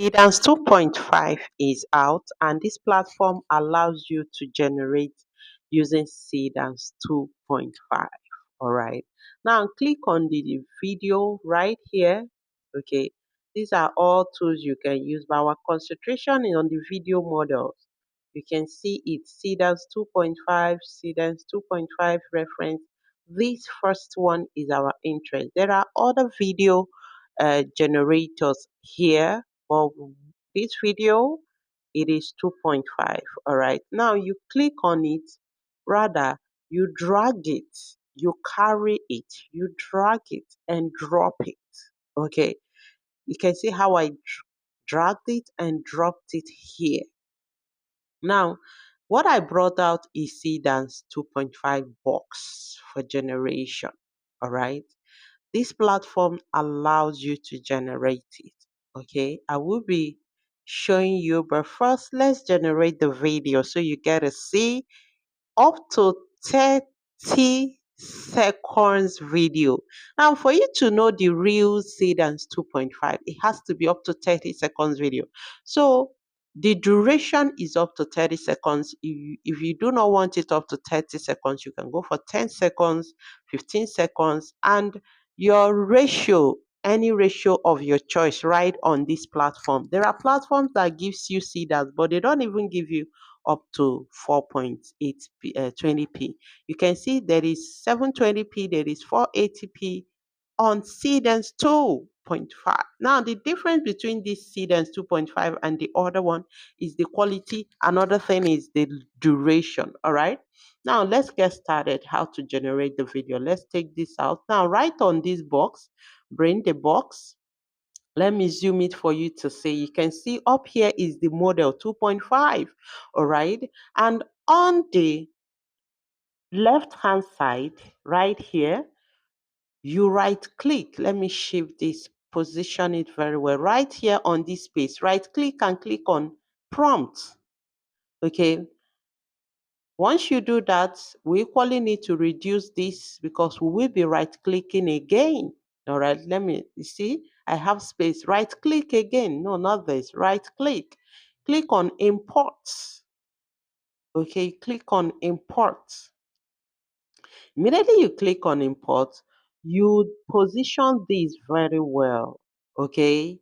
SEEDANCE 2.5 is out, and this platform allows you to generate using SEEDANCE 2.5. All right. Now click on the video right here. Okay. These are all tools you can use, but our concentration is on the video models. You can see it SEEDANCE 2.5, SEEDANCE 2.5 reference. This first one is our interest. There are other video generators here, but this video it is 2.5. All right, now you click on it, rather you drag it, you carry it, you drag it and drop it. Okay, you can see how I dragged it and dropped it here. Now what I brought out is SEEDANCE 2.5 box for generation. All right, this platform allows you to generate it. Okay, I will be showing you, but first let's generate the video so you get to see up to 30 seconds video. Now for you to know the real SEEDANCE 2.5, it has to be up to 30 seconds video. So the duration is up to 30 seconds. If you do not want it up to 30 seconds, you can go for 10 seconds, 15 seconds, and your ratio, any ratio of your choice, right on this platform. There are platforms that gives you SEEDANCE, but they don't even give you up to 4.8p, 20p. You can see there is 720p, there is 480p on SEEDANCE 2.5. Now, the difference between this SEEDANCE 2.5 and the other one is the quality. Another thing is the duration. All right. Now, let's get started how to generate the video. Let's take this out. Now, right on this box, bring the box. Let me zoom it for you to see. You can see up here is the model 2.5. All right. And on the left hand side, right here, you right click. Let me shift this, position it very well. Right here on this space, right click and click on prompt. Okay. Once you do that, we equally need to reduce this because we will be right clicking again. All right, let me, you see, I have space. Right click again. No, not this. Right click. Click on import. Okay, click on import. Immediately you click on import, you position this very well. Okay,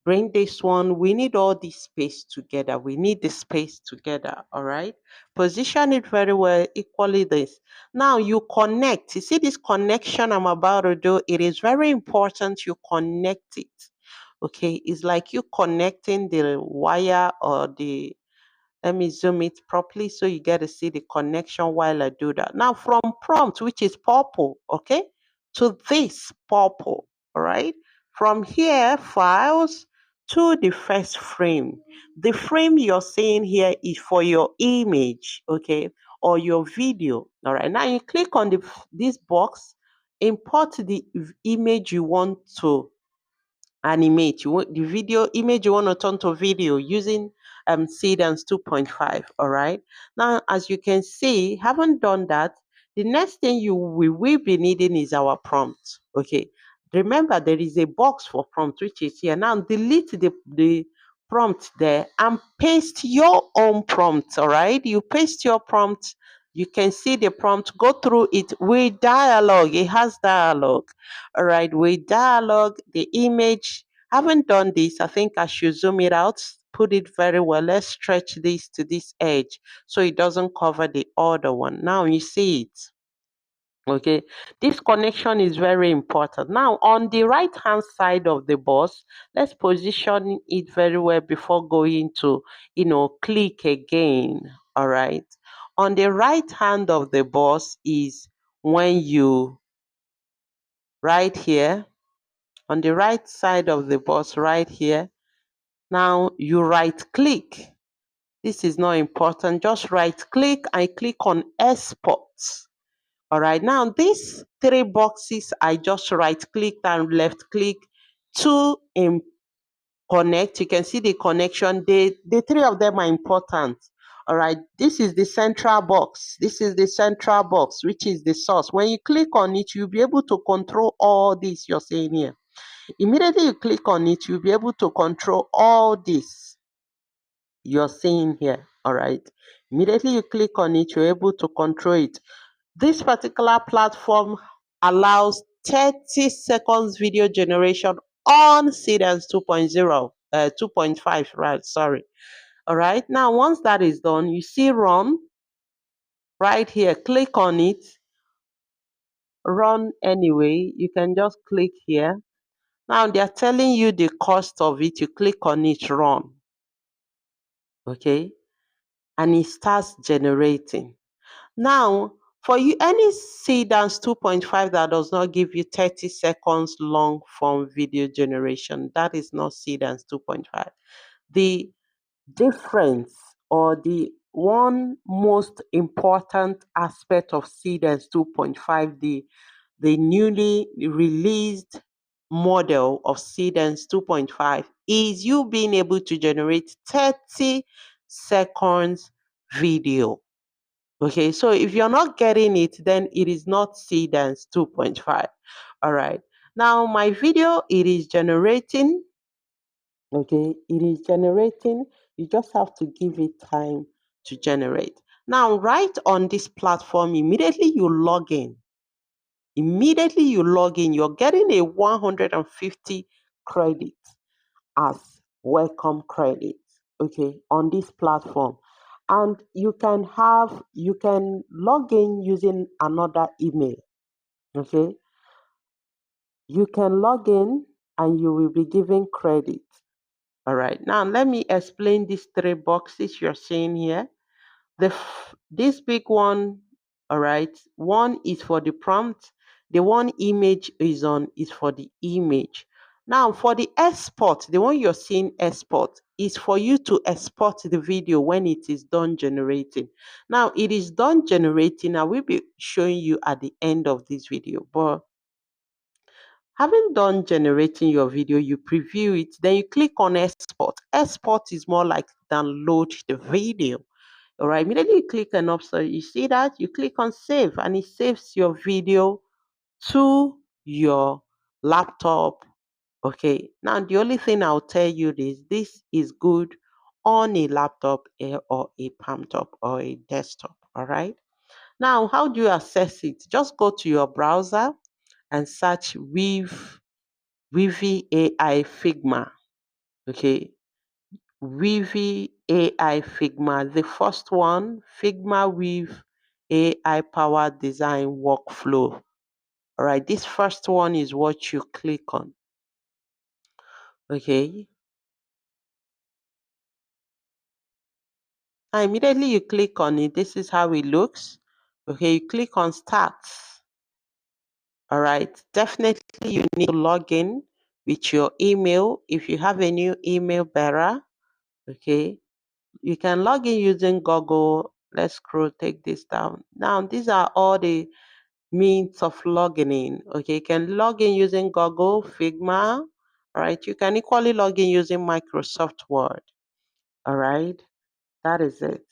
bring this one. We need all this space together. We need the space together. All right, position it very well, equally this. Now you connect. You see this connection I'm about to do, it is very important you connect it. Okay, it's like you connecting the wire or the, let me zoom it properly so you get to see the connection while I do that. Now from prompt, which is purple, okay, to this purple, all right? From here, files, to the first frame. The frame you're seeing here is for your image, okay, or your video, all right? Now you click on this box, import the image you want to animate. You want the video image you want to turn to video using SEEDANCE 2.5. All right. Now, as you can see, haven't done that. The next thing we will be needing is our prompt. Okay. Remember, there is a box for prompt which is here. Now, delete the prompt there and paste your own prompt. All right. You paste your prompt. You can see the prompt. Go through it with dialogue. It has dialogue. All right, with dialogue, the image. Haven't done this. I think I should zoom it out, put it very well. Let's stretch this to this edge so it doesn't cover the other one. Now you see it. Okay, this connection is very important. Now on the right hand side of the box, let's position it very well before going to, click again. All right, on the right hand of the box is when you, right here, on the right side of the box right here. Now you right click. This is not important. Just right click and click on export. All right. Now these three boxes, I just right click and left click to connect. You can see the connection. The three of them are important. All right. This is the central box. This is the central box, which is the source. When you click on it, you'll be able to control all this you're seeing here. Immediately you click on it, you'll be able to control all this you're seeing here. All right. Immediately you click on it, you're able to control it. This particular platform allows 30 seconds video generation on Seedance 2.0, 2.5, right? Sorry. All right. Now, once that is done, you see run right here. Click on it. Run anyway. You can just click here. Now, they're telling you the cost of it. You click on it, run. Okay. And it starts generating. Now, for you, any Seedance 2.5 that does not give you 30 seconds long form video generation, that is not Seedance 2.5. The difference or the one most important aspect of Seedance 2.5, the newly released model of Seedance 2.5, is you being able to generate 30 seconds video. Okay, so if you're not getting it, then it is not Seedance 2.5. All right. Now, my video, it is generating. Okay, it is generating. You just have to give it time to generate. Now, right on this platform, immediately you log in. Immediately you log in, you're getting a 150 credit as welcome credit, okay, on this platform. And you can log in using another email, okay. You can log in and you will be given credit. All right, now let me explain these three boxes you're seeing here. This big one, all right, one is for the prompt. The one image is on is for the image. Now for the export, the one you're seeing export is for you to export the video when it is done generating. Now it is done generating. I will be showing you at the end of this video, but having done generating your video, you preview it, then you click on export. Export is more like download the video. All right, immediately you click on option, you see that you click on save and it saves your video to your laptop. Okay, now the only thing I'll tell you is this is good on a laptop or a palm top or a desktop. All right, now how do you access it? Just go to your browser and search with Vivi AI Figma. Okay, Vivi AI Figma. The first one, Figma with AI powered design workflow. All right, this first one is what you click on. Okay, and immediately you click on it. This is how it looks. Okay, you click on start. All right, definitely you need to log in with your email. If you have a new email bearer, okay, you can log in using Google. Let's scroll, take this down. Now, these are all the means of logging in. Okay, you can log in using Google, Figma. All right, you can equally log in using Microsoft Word. All right, that is it.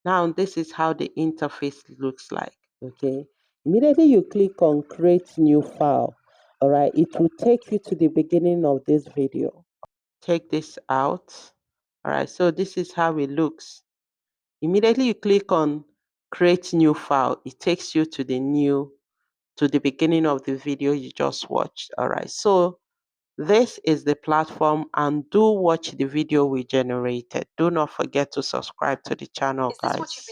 Now, this is how the interface looks like. Okay, immediately you click on create new file. All right, it will take you to the beginning of this video. Take this out. All right, so this is how it looks. Immediately you click on create new file, it takes you to the beginning of the video you just watched. All right, so this is the platform, and do watch the video we generated. Do not forget to subscribe to the channel, guys.